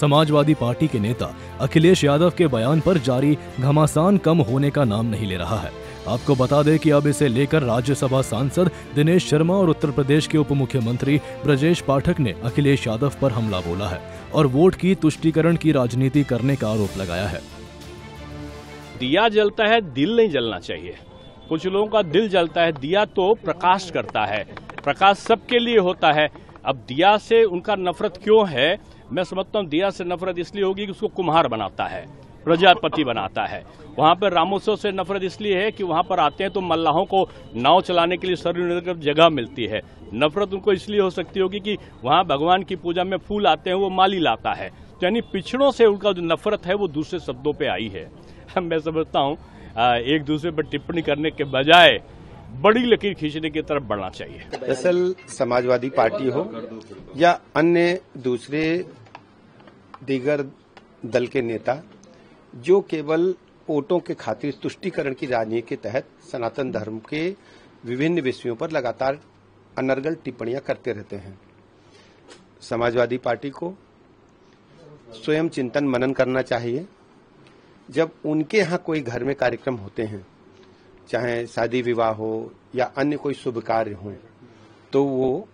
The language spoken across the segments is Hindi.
समाजवादी पार्टी के नेता अखिलेश यादव के बयान पर जारी घमासान कम होने का नाम नहीं ले रहा है। आपको बता दें कि अब इसे लेकर राज्यसभा सांसद दिनेश शर्मा और उत्तर प्रदेश के उप मुख्यमंत्री ब्रजेश पाठक ने अखिलेश यादव पर हमला बोला है और वोट की तुष्टीकरण की राजनीति करने का आरोप लगाया है। दिया जलता है, दिल नहीं जलना चाहिए। कुछ लोगों का दिल जलता है, दिया तो प्रकाश करता है, प्रकाश सबके लिए होता है। अब दिया से उनका नफरत क्यों है? मैं समझता हूँ दिया से नफरत इसलिए होगी कि उसको कुम्हार बनाता है, प्रजापति बनाता है। वहां पर रामोत्सव से नफरत इसलिए है कि वहां पर आते हैं तो मल्लाहों को नाव चलाने के लिए सर्वनिर्भर जगह मिलती है। नफरत उनको इसलिए हो सकती होगी कि वहां भगवान की पूजा में फूल आते हैं, वो माली लाता है। यानी पिछड़ों से उनका जो नफरत है वो दूसरे शब्दों पे आई है। मैं समझता हूँ एक दूसरे पर टिप्पणी करने के बजाय बड़ी लकीर खींचने की तरफ बढ़ना चाहिए। दरअसल समाजवादी पार्टी हो या अन्य दूसरे दीगर दल के नेता जो केवल वोटों के खातिर तुष्टीकरण की राजनीति के तहत सनातन धर्म के विभिन्न विषयों पर लगातार अनर्गल टिप्पणियां करते रहते हैं, समाजवादी पार्टी को स्वयं चिंतन मनन करना चाहिए। जब उनके यहाँ कोई घर में कार्यक्रम होते हैं, चाहे शादी विवाह हो या अन्य कोई शुभ कार्य हो, तो वो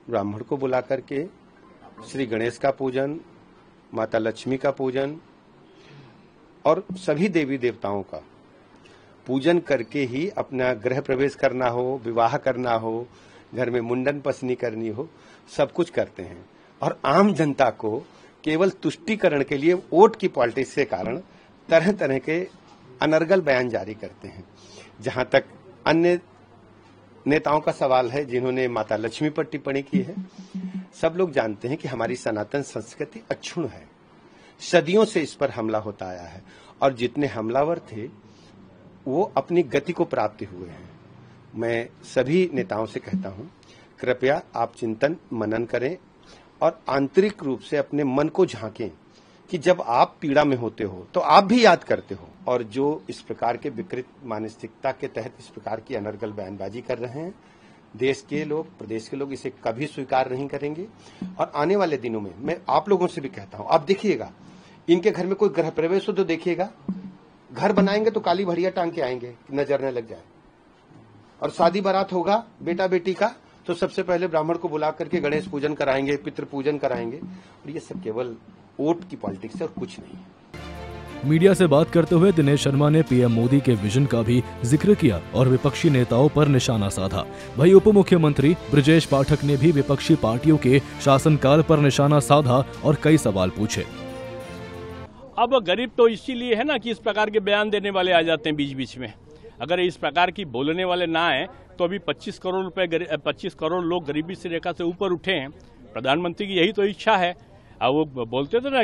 ब्राह्मण को बुला करके श्री गणेश का पूजन, माता लक्ष्मी का पूजन और सभी देवी देवताओं का पूजन करके ही अपना गृह प्रवेश करना हो, विवाह करना हो, घर में मुंडन पसनी करनी हो, सब कुछ करते हैं। और आम जनता को केवल तुष्टीकरण के लिए वोट की पॉलिटिक्स के कारण तरह तरह के अनर्गल बयान जारी करते हैं। जहां तक अन्य नेताओं का सवाल है जिन्होंने माता लक्ष्मी पर टिप्पणी की है, सब लोग जानते हैं कि हमारी सनातन संस्कृति अक्षुण्ण है, सदियों से इस पर हमला होता आया है और जितने हमलावर थे वो अपनी गति को प्राप्त हुए हैं। मैं सभी नेताओं से कहता हूं, कृपया आप चिंतन मनन करें और आंतरिक रूप से अपने मन को झांकें कि जब आप पीड़ा में होते हो तो आप भी याद करते हो। और जो इस प्रकार के विकृत मानसिकता के तहत इस प्रकार की अनर्गल बयानबाजी कर रहे हैं, देश के लोग, प्रदेश के लोग इसे कभी स्वीकार नहीं करेंगे। और आने वाले दिनों में मैं आप लोगों से भी कहता हूं, आप देखिएगा इनके घर में कोई गृह प्रवेश हो तो देखिएगा, घर बनाएंगे तो काली भड़िया टांग के आएंगे, नजर न लग जाए। और शादी बारात होगा बेटा बेटी का तो सबसे पहले ब्राह्मण को बुला करके गणेश पूजन कराएंगे, पितृ पूजन कराएंगे। और ये सब केवल वोट की पॉलिटिक्स है और कुछ नहीं है। मीडिया से बात करते हुए दिनेश शर्मा ने पीएम मोदी के विजन का भी जिक्र किया और विपक्षी नेताओं पर निशाना साधा। वहीं उप मुख्यमंत्री ब्रजेश पाठक ने भी विपक्षी पार्टियों के शासनकाल पर निशाना साधा और कई सवाल पूछे। अब गरीब तो इसीलिए है ना कि इस प्रकार के बयान देने वाले आ जाते हैं बीच बीच में। अगर इस प्रकार की बोलने वाले ना आए तो अभी 25 करोड़ लोग गरीबी से रेखा से ऊपर उठे हैं। प्रधानमंत्री की यही तो इच्छा है। वो बोलते थे ना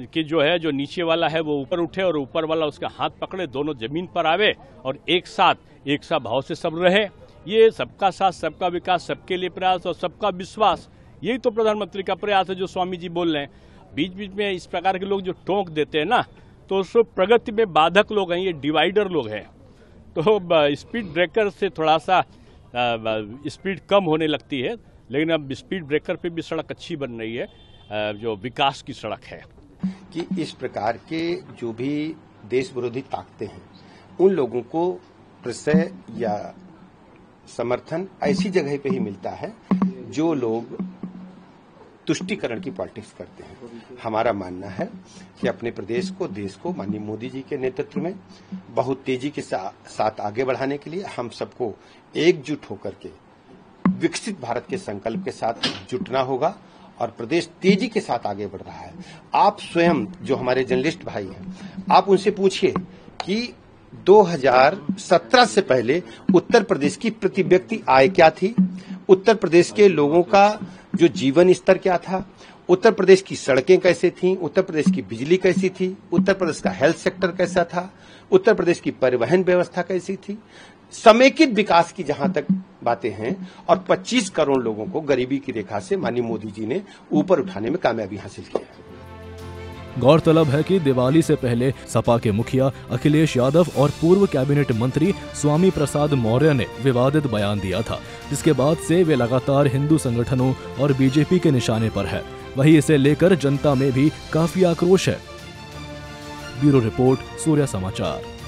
कि जो है जो नीचे वाला है वो ऊपर उठे और ऊपर वाला उसका हाथ पकड़े, दोनों जमीन पर आवे और एक साथ भाव से सब रहे। ये सबका साथ, सबका विकास, सबके लिए प्रयास और सबका विश्वास, यही तो प्रधानमंत्री का प्रयास है जो स्वामी जी बोल रहे हैं। बीच बीच में इस प्रकार के लोग जो टोंक देते हैं ना, तो उसको प्रगति में बाधक लोग हैं, ये डिवाइडर लोग हैं। तो स्पीड ब्रेकर से थोड़ा सा स्पीड कम होने लगती है, लेकिन अब स्पीड ब्रेकर पे भी सड़क अच्छी बन रही है, जो विकास की सड़क है। कि इस प्रकार के जो भी देश विरोधी ताकतें हैं, उन लोगों को प्रश्रय या समर्थन ऐसी जगह पे ही मिलता है जो लोग तुष्टीकरण की पॉलिटिक्स करते हैं। हमारा मानना है कि अपने प्रदेश को, देश को माननीय मोदी जी के नेतृत्व में बहुत तेजी के साथ आगे बढ़ाने के लिए हम सबको एकजुट होकर के विकसित भारत के संकल्प के साथ जुटना होगा। और प्रदेश तेजी के साथ आगे बढ़ रहा है। आप स्वयं जो हमारे जर्नलिस्ट भाई हैं, आप उनसे पूछिए कि 2017 से पहले उत्तर प्रदेश की प्रति व्यक्ति आय क्या थी, उत्तर प्रदेश के लोगों का जो जीवन स्तर क्या था, उत्तर प्रदेश की सड़कें कैसे थीं, उत्तर प्रदेश की बिजली कैसी थी, उत्तर प्रदेश का हेल्थ सेक्टर कैसा था, उत्तर प्रदेश की परिवहन व्यवस्था कैसी थी, समेकित विकास की जहां तक बातें हैं। और 25 करोड़ लोगों को गरीबी की रेखा से माननीय मोदी जी ने ऊपर उठाने में कामयाबी हासिल की है। गौरतलब है कि दिवाली से पहले सपा के मुखिया अखिलेश यादव और पूर्व कैबिनेट मंत्री स्वामी प्रसाद मौर्य ने विवादित बयान दिया था, जिसके बाद से वे लगातार हिंदू संगठनों और बीजेपी के निशाने पर है। वहीं इसे लेकर जनता में भी काफी आक्रोश है। ब्यूरो रिपोर्ट, सूर्य समाचार।